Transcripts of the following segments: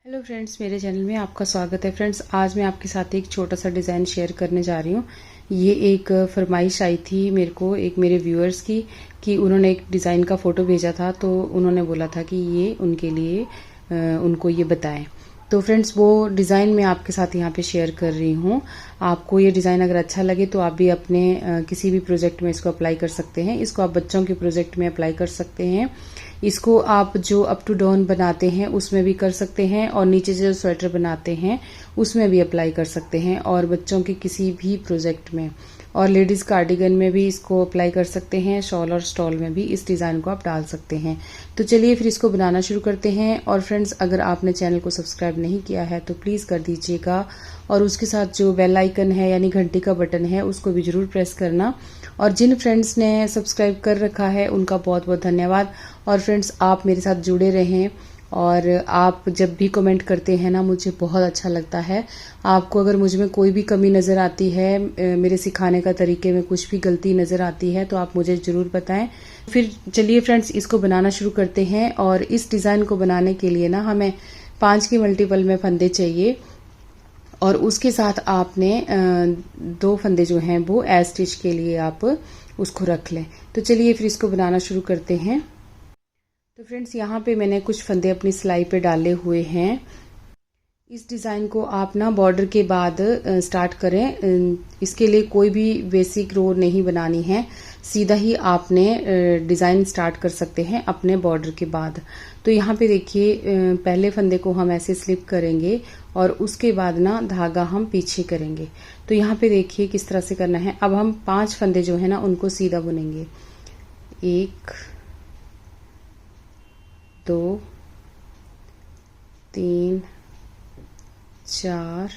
Hello friends, मेरे channel में आपका स्वागत है। फ्रेंड्स, आज मैं आपके साथ एक छोटा सा डिज़ाइन शेयर करने जा रही हूँ। ये एक फरमाइश आई थी मेरे को एक मेरे व्यूअर्स की कि उन्होंने एक डिज़ाइन का फ़ोटो भेजा था, तो उन्होंने बोला था कि ये उनके लिए उनको ये बताएं। तो फ्रेंड्स, वो डिज़ाइन मैं आपके साथ यहाँ पे शेयर कर रही हूँ। आपको ये डिज़ाइन अगर अच्छा लगे तो आप भी अपने किसी भी प्रोजेक्ट में इसको अप्लाई कर सकते हैं। इसको आप बच्चों के प्रोजेक्ट में अप्लाई कर सकते हैं। इसको आप जो अप टू डाउन बनाते हैं उसमें भी कर सकते हैं, और नीचे जो स्वेटर बनाते हैं उसमें भी अप्लाई कर सकते हैं, और बच्चों के किसी भी प्रोजेक्ट में, और लेडीज कार्डिगन में भी इसको अप्लाई कर सकते हैं। शॉल और स्टॉल में भी इस डिज़ाइन को आप डाल सकते हैं। तो चलिए फिर इसको बनाना शुरू करते हैं। और फ्रेंड्स, अगर आपने चैनल को सब्सक्राइब नहीं किया है तो प्लीज़ कर दीजिएगा, और उसके साथ जो बेल आइकन है यानी घंटी का बटन है उसको भी जरूर प्रेस करना। और जिन फ्रेंड्स ने सब्सक्राइब कर रखा है उनका बहुत बहुत धन्यवाद। और फ्रेंड्स, आप मेरे साथ जुड़े रहें, और आप जब भी कमेंट करते हैं ना, मुझे बहुत अच्छा लगता है। आपको अगर मुझ में कोई भी कमी नज़र आती है, मेरे सिखाने का तरीके में कुछ भी गलती नज़र आती है, तो आप मुझे ज़रूर बताएं। फिर चलिए फ्रेंड्स, इसको बनाना शुरू करते हैं। और इस डिज़ाइन को बनाने के लिए ना हमें 5 के मल्टीपल में फंदे चाहिए, और उसके साथ आपने 2 फंदे जो हैं वो एज स्टिच के लिए आप उसको रख लें। तो चलिए फिर इसको बनाना शुरू करते हैं। तो फ्रेंड्स, यहाँ पे मैंने कुछ फंदे अपनी सिलाई पे डाले हुए हैं। इस डिज़ाइन को आप ना बॉर्डर के बाद स्टार्ट करें। इसके लिए कोई भी बेसिक रो नहीं बनानी है, सीधा ही आपने डिज़ाइन स्टार्ट कर सकते हैं अपने बॉर्डर के बाद। तो यहाँ पे देखिए, पहले फंदे को हम ऐसे स्लिप करेंगे और उसके बाद ना धागा हम पीछे करेंगे। तो यहाँ पे देखिए किस तरह से करना है। अब हम 5 फंदे जो है ना उनको सीधा बुनेंगे। 1 2 3 4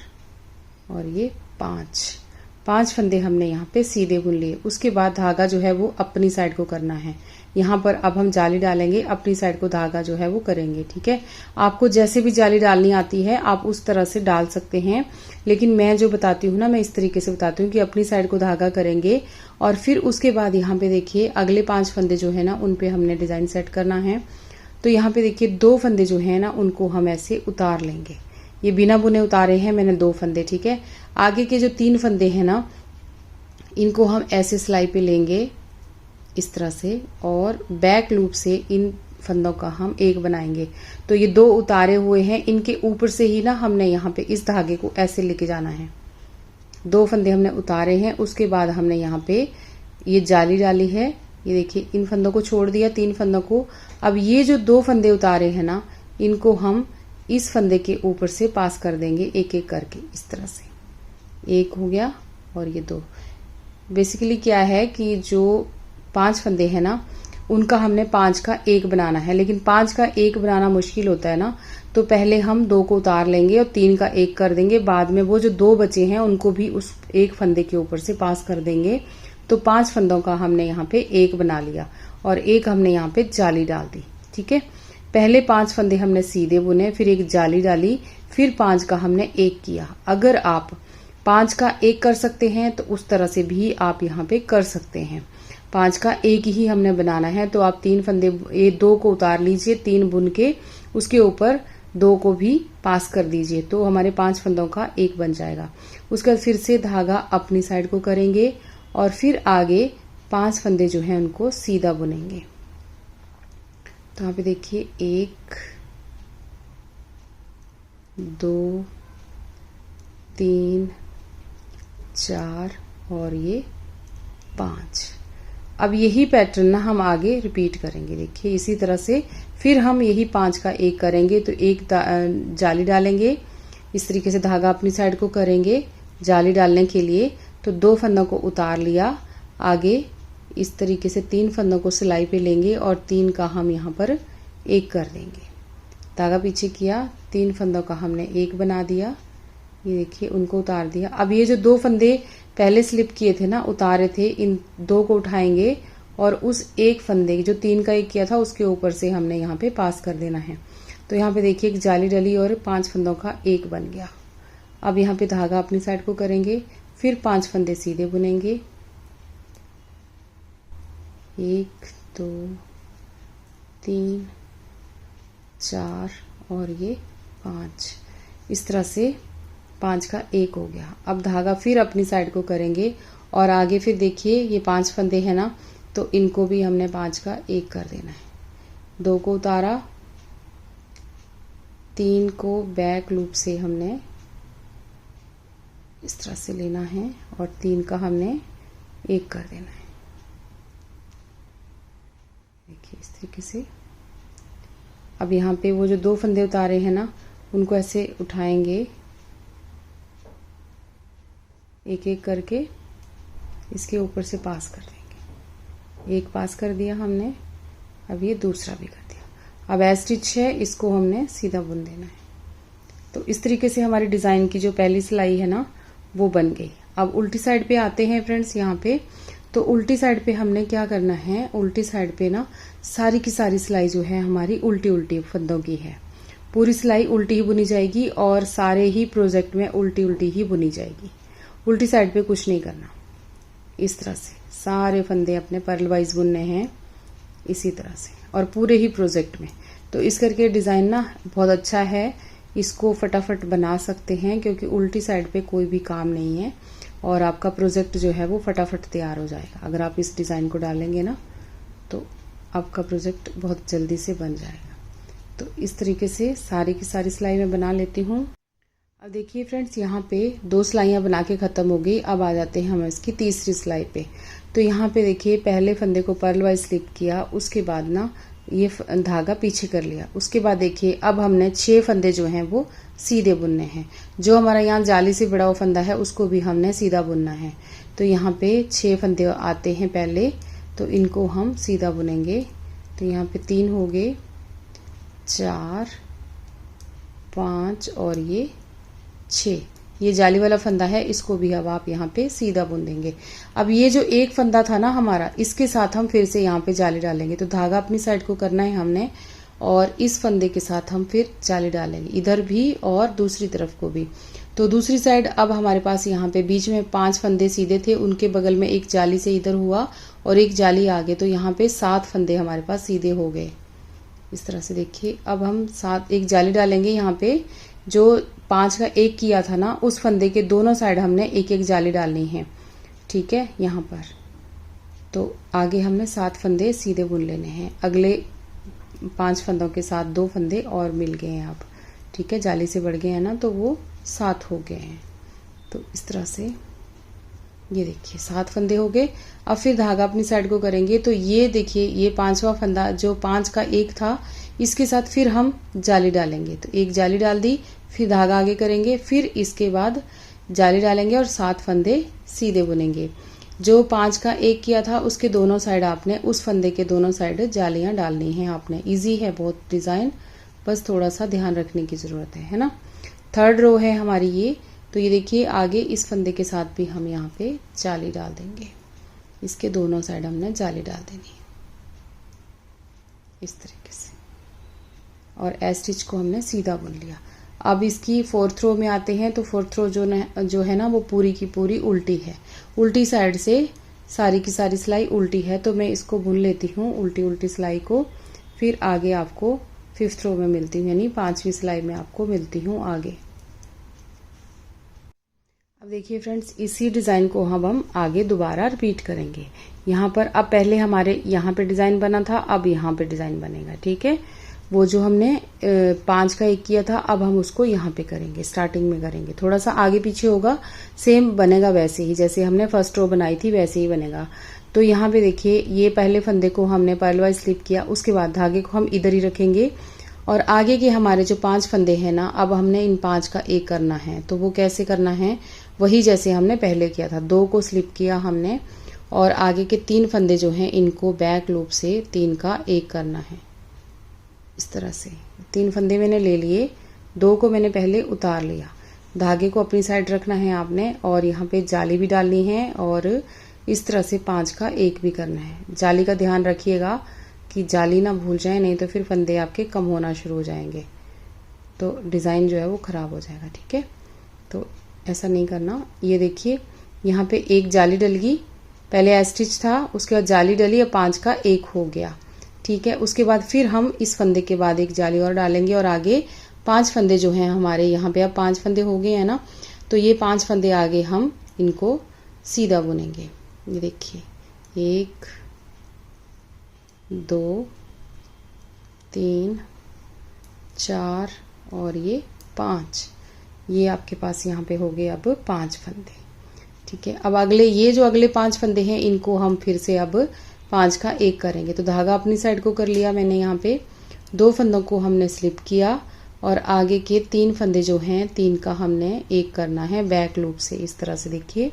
और ये 5 फंदे हमने यहाँ पे सीधे बुन लिए। उसके बाद धागा जो है वो अपनी साइड को करना है। यहाँ पर अब हम जाली डालेंगे, अपनी साइड को धागा जो है वो करेंगे। ठीक है, आपको जैसे भी जाली डालनी आती है आप उस तरह से डाल सकते हैं, लेकिन मैं जो बताती हूँ ना, मैं इस तरीके से बताती हूँ कि अपनी साइड को धागा करेंगे, और फिर उसके बाद यहाँ पे देखिए अगले 5 फंदे जो है ना उन पे हमने डिजाइन सेट करना है। तो यहाँ पे देखिए 2 फंदे जो है ना उनको हम ऐसे उतार लेंगे। ये बिना बुने उतारे हैं मैंने 2 फंदे। ठीक है, आगे के जो 3 फंदे हैं ना इनको हम ऐसे सिलाई पे लेंगे इस तरह से, और बैक लूप से इन फंदों का हम एक बनाएंगे। तो ये 2 उतारे हुए हैं, इनके ऊपर से ही ना हमने यहाँ पे इस धागे को ऐसे लेके जाना है। 2 फंदे हमने उतारे हैं, उसके बाद हमने यहाँ पे ये जाली डाली है। ये देखिए, इन फंदों को छोड़ दिया, 3 फंदों को। अब ये जो 2 फंदे उतारे हैं ना इनको हम इस फंदे के ऊपर से पास कर देंगे एक एक करके, इस तरह से। 1 हो गया और ये 2। बेसिकली क्या है कि जो 5 फंदे हैं ना उनका हमने 5 का 1 बनाना है, लेकिन 5 का 1 बनाना मुश्किल होता है ना, तो पहले हम 2 को उतार लेंगे और 3 का 1 कर देंगे। बाद में वो जो 2 बचे हैं उनको भी उस एक फंदे के ऊपर से पास कर देंगे। तो 5 फंदों का हमने यहाँ पे 1 बना लिया, और 1 हमने यहाँ पे जाली डाल दी। ठीक है, पहले 5 फंदे हमने सीधे बुने, फिर एक जाली डाली, फिर 5 का हमने 1 किया। अगर आप 5 का 1 कर सकते हैं तो उस तरह से भी आप यहाँ पे कर सकते हैं। 5 का 1 ही हमने बनाना है, तो आप 3 फंदे, ये 2 को उतार लीजिए, 3 बुन के उसके ऊपर 2 को भी पास कर दीजिए, तो हमारे 5 फंदों का 1 बन जाएगा। उसके बाद फिर से धागा अपनी साइड को करेंगे, और फिर आगे 5 फंदे जो हैं उनको सीधा बुनेंगे। तो यहाँ पे देखिए 1 2 3 4 और ये 5। अब यही पैटर्न ना हम आगे रिपीट करेंगे। देखिए इसी तरह से फिर हम यही 5 का 1 करेंगे। तो एक जाली डालेंगे, इस तरीके से धागा अपनी साइड को करेंगे जाली डालने के लिए। तो 2 फंदों को उतार लिया, आगे इस तरीके से 3 फंदों को सिलाई पे लेंगे और 3 का हम यहाँ पर 1 कर देंगे। धागा पीछे किया, 3 फंदों का हमने 1 बना दिया। ये देखिए उनको उतार दिया। अब ये जो 2 फंदे पहले स्लिप किए थे ना, उतारे थे, इन 2 को उठाएंगे और उस एक फंदे जो 3 का 1 किया था उसके ऊपर से हमने यहाँ पे पास कर देना है। तो यहाँ पे देखिए एक जाली डली और 5 फंदों का 1 बन गया। अब यहाँ पे धागा अपनी साइड को करेंगे, फिर 5 फंदे सीधे बुनेंगे। 1 2 3 4 और ये 5, इस तरह से 5 का 1 हो गया। अब धागा फिर अपनी साइड को करेंगे और आगे फिर देखिए ये 5 फंदे हैं ना, तो इनको भी हमने 5 का 1 कर देना है। 2 को उतारा, 3 को बैक लूप से हमने इस तरह से लेना है और 3 का हमने 1 कर देना है। देखिए इस तरीके से। अब यहाँ पे वो जो 2 फंदे उतारे हैं ना, उनको ऐसे उठाएंगे एक एक करके, इसके ऊपर से पास कर देंगे। एक पास कर दिया हमने, अब ये दूसरा भी कर दिया। अब एज स्टिच है, इसको हमने सीधा बुन देना है। तो इस तरीके से हमारी डिजाइन की जो पहली सिलाई है ना, वो बन गई। अब उल्टी साइड पे आते हैं फ्रेंड्स। यहाँ पे तो उल्टी साइड पे हमने क्या करना है, उल्टी साइड पे ना सारी की सारी सिलाई जो है हमारी उल्टी उल्टी फंदों की है। पूरी सिलाई उल्टी ही बुनी जाएगी और सारे ही प्रोजेक्ट में उल्टी उल्टी ही बुनी जाएगी। उल्टी साइड पे कुछ नहीं करना। इस तरह से सारे फंदे अपने पर्ल वाइज बुनने हैं इसी तरह से, और पूरे ही प्रोजेक्ट में। तो इस करके डिजाइन ना बहुत अच्छा है, इसको फटाफट बना सकते हैं क्योंकि उल्टी साइड पे कोई भी काम नहीं है और आपका प्रोजेक्ट जो है वो फटाफट तैयार हो जाएगा। अगर आप इस डिजाइन को डालेंगे ना, तो आपका प्रोजेक्ट बहुत जल्दी से बन जाएगा। तो इस तरीके से सारी की सारी सिलाई मैं बना लेती हूँ। अब देखिए फ्रेंड्स, यहाँ पे 2 सिलाइयाँ बना के खत्म हो गई। अब आ जाते हैं हम इसकी तीसरी सिलाई पे। तो यहाँ पे देखिए पहले फंदे को पर्ल वाइज स्लिप किया, उसके बाद ना ये धागा पीछे कर लिया। उसके बाद देखिए अब हमने 6 फंदे जो हैं वो सीधे बुनने हैं। जो हमारा यहाँ जाली से बड़ा हुआ फंदा है उसको भी हमने सीधा बुनना है। तो यहाँ पे 6 फंदे आते हैं पहले, तो इनको हम सीधा बुनेंगे। तो यहाँ पे 3 हो गए, 4, 5 और ये 6। ये जाली वाला फंदा है, इसको भी अब आप यहाँ पे सीधा बुन देंगे। अब ये जो एक फंदा था ना हमारा, इसके साथ हम फिर से यहाँ पे जाली डालेंगे। तो धागा अपनी साइड को करना है हमने, और इस फंदे के साथ हम फिर जाली डालेंगे, इधर भी और दूसरी तरफ को भी। तो दूसरी साइड अब हमारे पास यहाँ पे बीच में 5 फंदे सीधे थे, उनके बगल में एक जाली से इधर हुआ और एक जाली आगे। तो यहाँ पे 7 फंदे हमारे पास सीधे हो गए। इस तरह से देखिए अब हम 7 एक जाली डालेंगे। यहाँ पे जो 5 का 1 किया था ना, उस फंदे के दोनों साइड हमने एक एक जाली डालनी है। ठीक है, यहाँ पर तो आगे हमने 7 फंदे सीधे बुन लेने हैं। अगले 5 फंदों के साथ 2 फंदे और मिल गए हैं अब। ठीक है, जाली से बढ़ गए हैं ना, तो वो 7 हो गए हैं। तो इस तरह से ये देखिए 7 फंदे हो गए। अब फिर धागा अपनी साइड को करेंगे। तो ये देखिए ये 5वां फंदा जो 5 का 1 था, इसके साथ फिर हम जाली डालेंगे। तो एक जाली डाल दी, फिर धागा आगे करेंगे, फिर इसके बाद जाली डालेंगे और 7 फंदे सीधे बुनेंगे। जो 5 का 1 किया था उसके दोनों साइड आपने, उस फंदे के दोनों साइड जालियां डालनी है आपने। इजी है बहुत डिजाइन, बस थोड़ा सा ध्यान रखने की जरूरत है ना। 3rd रो है हमारी ये। तो ये देखिए आगे इस फंदे के साथ भी हम यहाँ पे जाली डाल देंगे। इसके दोनों साइड हमने जाली डाल देनी है इस तरीके से, और एज स्टिच को हमने सीधा बुन लिया। अब इसकी 4th रो में आते हैं। तो 4th रो जो है ना, वो पूरी की पूरी उल्टी है। उल्टी साइड से सारी की सारी सिलाई उल्टी है। तो मैं इसको बुन लेती हूँ उल्टी उल्टी सिलाई को, फिर आगे आपको 5th रो में मिलती हूँ, यानी 5वीं सिलाई में आपको मिलती हूँ आगे। अब देखिए फ्रेंड्स, इसी डिजाइन को हम आगे दोबारा रिपीट करेंगे। यहाँ पर अब पहले हमारे यहाँ पे डिजाइन बना था, अब यहाँ पे डिजाइन बनेगा। ठीक है, वो जो हमने 5 का 1 किया था, अब हम उसको यहाँ पे करेंगे, स्टार्टिंग में करेंगे। थोड़ा सा आगे पीछे होगा, सेम बनेगा वैसे ही जैसे हमने फर्स्ट रो बनाई थी, वैसे ही बनेगा। तो यहाँ पे देखिए ये पहले फंदे को हमने पर्ल वाइज स्लिप किया, उसके बाद धागे को हम इधर ही रखेंगे और आगे के हमारे जो 5 फंदे हैं ना, अब हमने इन 5 का 1 करना है। तो वो कैसे करना है, वही जैसे हमने पहले किया था। 2 को स्लिप किया हमने और आगे के 3 फंदे जो हैं इनको बैक लूप से 3 का 1 करना है। इस तरह से 3 फंदे मैंने ले लिए, 2 को मैंने पहले उतार लिया। धागे को अपनी साइड रखना है आपने, और यहाँ पे जाली भी डालनी है और इस तरह से 5 का 1 भी करना है। जाली का ध्यान रखिएगा कि जाली ना भूल जाए, नहीं तो फिर फंदे आपके कम होना शुरू हो जाएंगे, तो डिज़ाइन जो है वो ख़राब हो जाएगा। ठीक है, तो ऐसा नहीं करना। ये देखिए यहाँ पे एक जाली डल गई, पहले एस्टिच था, उसके बाद जाली डली, अब 5 का 1 हो गया। ठीक है, उसके बाद फिर हम इस फंदे के बाद एक जाली और डालेंगे और आगे 5 फंदे जो हैं हमारे यहाँ पे अब 5 फंदे हो गए हैं ना, तो ये 5 फंदे आगे हम इनको सीधा बुनेंगे। ये देखिए 1 2 3 4 और ये 5, ये आपके पास यहाँ पे हो गए अब 5 फंदे। ठीक है, अब अगले ये जो अगले 5 फंदे हैं इनको हम फिर से अब 5 का 1 करेंगे। तो धागा अपनी साइड को कर लिया मैंने, यहाँ पे 2 फंदों को हमने स्लिप किया और आगे के 3 फंदे जो हैं 3 का हमने 1 करना है बैक लूप से, इस तरह से देखिए,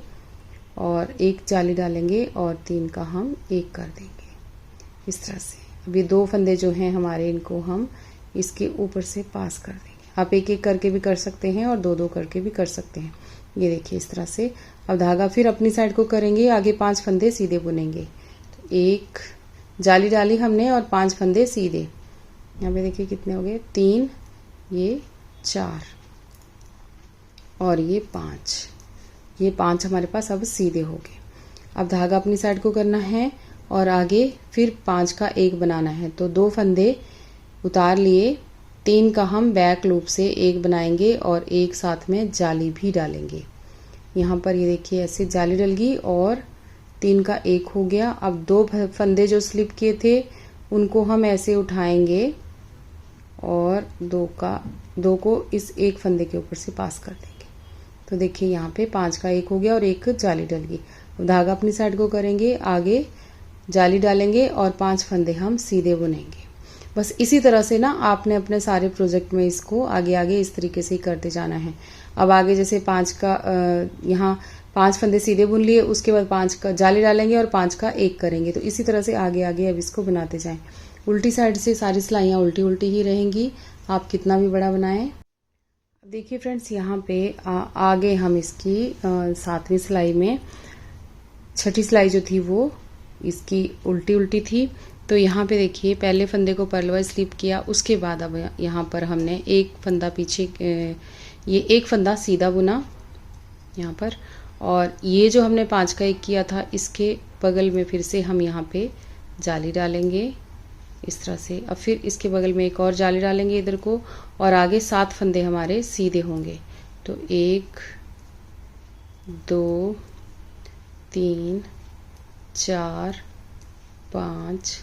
और एक जाली डालेंगे और 3 का हम 1 कर देंगे इस तरह से। अब ये 2 फंदे जो हैं हमारे इनको हम इसके ऊपर से पास कर देंगे। आप एक एक करके भी कर सकते हैं और 2 2 करके भी कर सकते हैं। ये देखिए इस तरह से। अब धागा फिर अपनी साइड को करेंगे, आगे 5 फंदे सीधे बुनेंगे। तो 1 जाली डाली हमने और 5 फंदे सीधे, यहाँ पे देखिए कितने हो गए, 3, ये 4 और ये 5, ये 5 हमारे पास अब सीधे हो गए। अब धागा अपनी साइड को करना है और आगे फिर 5 का 1 बनाना है। तो 2 फंदे उतार लिए, 3 का हम बैक लूप से 1 बनाएंगे और एक साथ में जाली भी डालेंगे। यहाँ पर ये देखिए ऐसे जाली डल गई और 3 का 1 हो गया। अब 2 फंदे जो स्लिप किए थे उनको हम ऐसे उठाएंगे और 2 को इस 1 फंदे के ऊपर से पास कर देंगे। तो देखिए यहाँ पे 5 का 1 हो गया और 1 जाली डल गई। धागा अपनी साइड को करेंगे, आगे जाली डालेंगे और 5 फंदे हम सीधे बुनेंगे। बस इसी तरह से ना आपने अपने सारे प्रोजेक्ट में इसको आगे आगे इस तरीके से ही करते जाना है। अब आगे जैसे 5 का यहाँ 5 फंदे सीधे बुन लिए, उसके बाद 5 का जाली डालेंगे और 5 का 1 करेंगे। तो इसी तरह से आगे आगे अब इसको बनाते जाएं। उल्टी साइड से सारी सिलाइयाँ उल्टी उल्टी ही रहेंगी, आप कितना भी बड़ा बनाएं। देखिए फ्रेंड्स, यहाँ पे आगे हम इसकी 7वीं सिलाई में 6ठी सिलाई जो थी वो इसकी उल्टी उल्टी थी। तो यहाँ पे देखिए पहले फंदे को पर्लवाइज स्लिप किया, उसके बाद अब यहाँ पर हमने 1 फंदा पीछे, ये 1 फंदा सीधा बुना यहाँ पर, और ये जो हमने 5 का 1 किया था इसके बगल में फिर से हम यहाँ पे जाली डालेंगे इस तरह से। अब फिर इसके बगल में एक और जाली डालेंगे इधर को, और आगे 7 फंदे हमारे सीधे होंगे। तो 1 2 3 4 5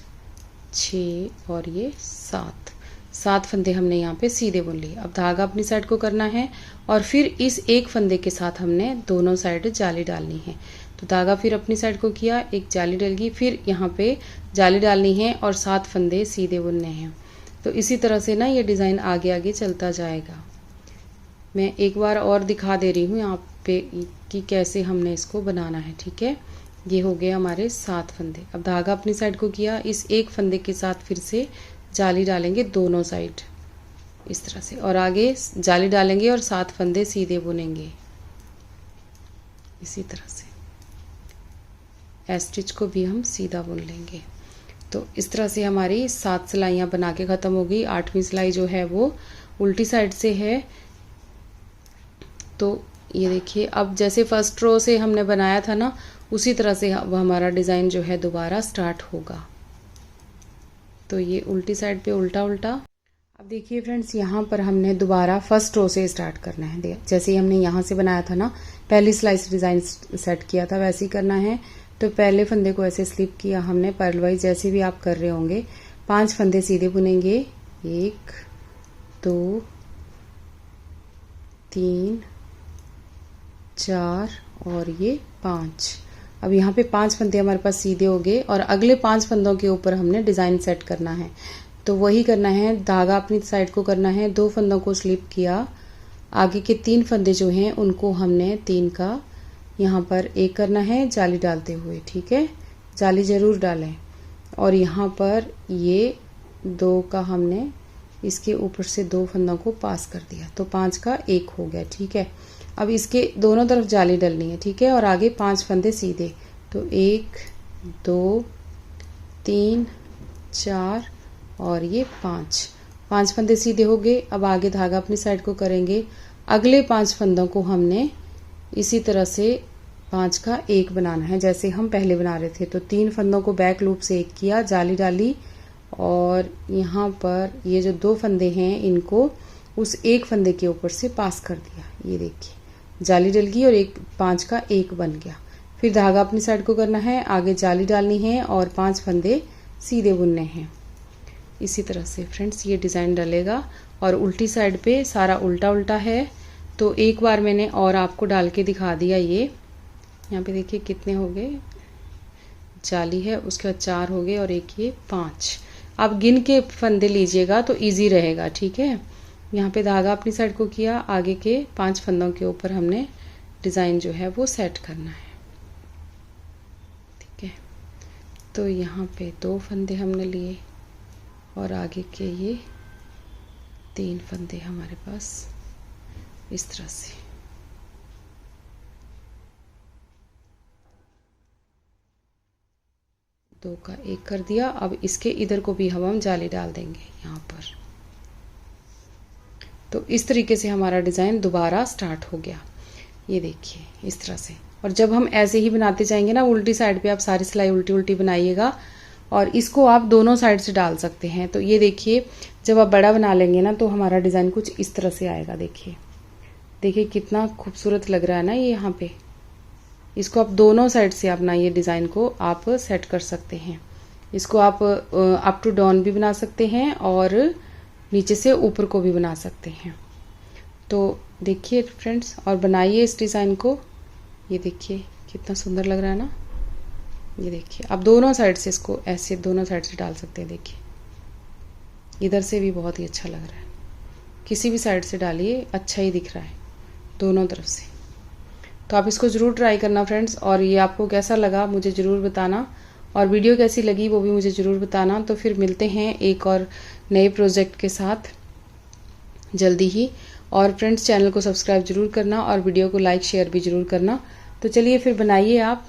6 और ये 7 फंदे हमने यहाँ पे सीधे बुन लिए। अब धागा अपनी साइड को करना है और फिर इस 1 फंदे के साथ हमने दोनों साइड जाली डालनी है। तो धागा फिर अपनी साइड को किया, एक जाली डल गई, फिर यहाँ पे जाली डालनी है और 7 फंदे सीधे बुनने हैं। तो इसी तरह से ना ये डिज़ाइन आगे आगे चलता जाएगा। मैं एक बार और दिखा दे रही हूँ यहाँ पे कि कैसे हमने इसको बनाना है। ठीक है, ये हो गए हमारे 7 फंदे। अब धागा अपनी साइड को किया, इस 1 फंदे के साथ फिर से जाली डालेंगे दोनों साइड इस तरह से, और आगे जाली डालेंगे और 7 फंदे सीधे बुनेंगे इसी तरह से। स्टिच को भी हम सीधा बुन लेंगे। तो इस तरह से हमारी 7 सिलाइयाँ बना के ख़त्म हो गई। 8वीं सिलाई जो है वो उल्टी साइड से है। तो ये देखिए, अब जैसे फर्स्ट रो से हमने बनाया था ना, उसी तरह से अब हमारा डिज़ाइन जो है दोबारा स्टार्ट होगा। तो ये उल्टी साइड पे उल्टा उल्टा। अब देखिए फ्रेंड्स, यहाँ पर हमने दोबारा फर्स्ट रो से स्टार्ट करना है। जैसे ही हमने यहाँ से बनाया था ना, पहली सिलाई से डिज़ाइन सेट किया था, वैसे ही करना है। तो पहले फंदे को ऐसे स्लिप किया हमने पर्ल वाइज, जैसे भी आप कर रहे होंगे। 5 फंदे सीधे बुनेंगे, 1 2 3 4 और ये 5। अब यहाँ पे 5 फंदे हमारे पास सीधे हो गए और अगले 5 फंदों के ऊपर हमने डिज़ाइन सेट करना है। तो वही करना है, धागा अपनी साइड को करना है, 2 फंदों को स्लिप किया, आगे के 3 फंदे जो हैं उनको हमने 3 का यहाँ पर 1 करना है जाली डालते हुए। ठीक है, जाली ज़रूर डालें। और यहाँ पर ये 2 का हमने इसके ऊपर से 2 फंदों को पास कर दिया, तो 5 का 1 हो गया। ठीक है, अब इसके दोनों तरफ जाली डलनी है। ठीक है, और आगे 5 फंदे सीधे। तो 1 2 3 4 और ये 5 फंदे सीधे हो गए। अब आगे धागा अपनी साइड को करेंगे, अगले 5 फंदों को हमने इसी तरह से 5 का 1 बनाना है, जैसे हम पहले बना रहे थे। तो 3 फंदों को बैक लूप से 1 किया, जाली डाली, और यहाँ पर ये जो 2 फंदे हैं इनको उस एक फंदे के ऊपर से पास कर दिया। ये देखिए जाली डल गई और एक 5 का एक बन गया। फिर धागा अपनी साइड को करना है, आगे जाली डालनी है और 5 फंदे सीधे बुनने हैं। इसी तरह से फ्रेंड्स ये डिज़ाइन डलेगा और उल्टी साइड पे सारा उल्टा उल्टा है। तो एक बार मैंने और आपको डाल के दिखा दिया। ये यहाँ पे देखिए कितने हो गए, जाली है, उसके बाद 4 हो गए और एक ये 5। आप गिन के फंदे लीजिएगा तो इजी रहेगा, ठीक है। यहाँ पे धागा अपनी साइड को किया, आगे के 5 फंदों के ऊपर हमने डिज़ाइन जो है वो सेट करना है, ठीक है। तो यहाँ पे 2 फंदे हमने लिए और आगे के ये 3 फंदे हमारे पास इस तरह से। दो का एक कर दिया। अब इसके इधर को भी हम जाली डाल देंगे यहाँ पर। तो इस तरीके से हमारा डिज़ाइन दोबारा स्टार्ट हो गया। ये देखिए इस तरह से। और जब हम ऐसे ही बनाते जाएंगे ना, उल्टी साइड पे आप सारी सिलाई उल्टी उल्टी बनाइएगा और इसको आप दोनों साइड से डाल सकते हैं। तो ये देखिए जब आप बड़ा बना लेंगे ना तो हमारा डिज़ाइन कुछ इस तरह से आएगा। देखिए देखिए कितना खूबसूरत लग रहा है ना ये यहाँ पे। इसको आप दोनों साइड से अपना ये डिज़ाइन को आप सेट कर सकते हैं। इसको आप अप टू डाउन भी बना सकते हैं और नीचे से ऊपर को भी बना सकते हैं। तो देखिए फ्रेंड्स, और बनाइए इस डिज़ाइन को। ये देखिए कितना सुंदर लग रहा है ना। ये देखिए आप दोनों साइड से इसको ऐसे दोनों साइड से डाल सकते हैं। देखिए इधर से भी बहुत ही अच्छा लग रहा है, किसी भी साइड से डालिए अच्छा ही दिख रहा है दोनों तरफ से। तो आप इसको ज़रूर ट्राई करना फ्रेंड्स, और ये आपको कैसा लगा मुझे ज़रूर बताना, और वीडियो कैसी लगी वो भी मुझे ज़रूर बताना। तो फिर मिलते हैं एक और नए प्रोजेक्ट के साथ जल्दी ही। और फ्रेंड्स चैनल को सब्सक्राइब जरूर करना और वीडियो को लाइक शेयर भी जरूर करना। तो चलिए फिर बनाइए आप।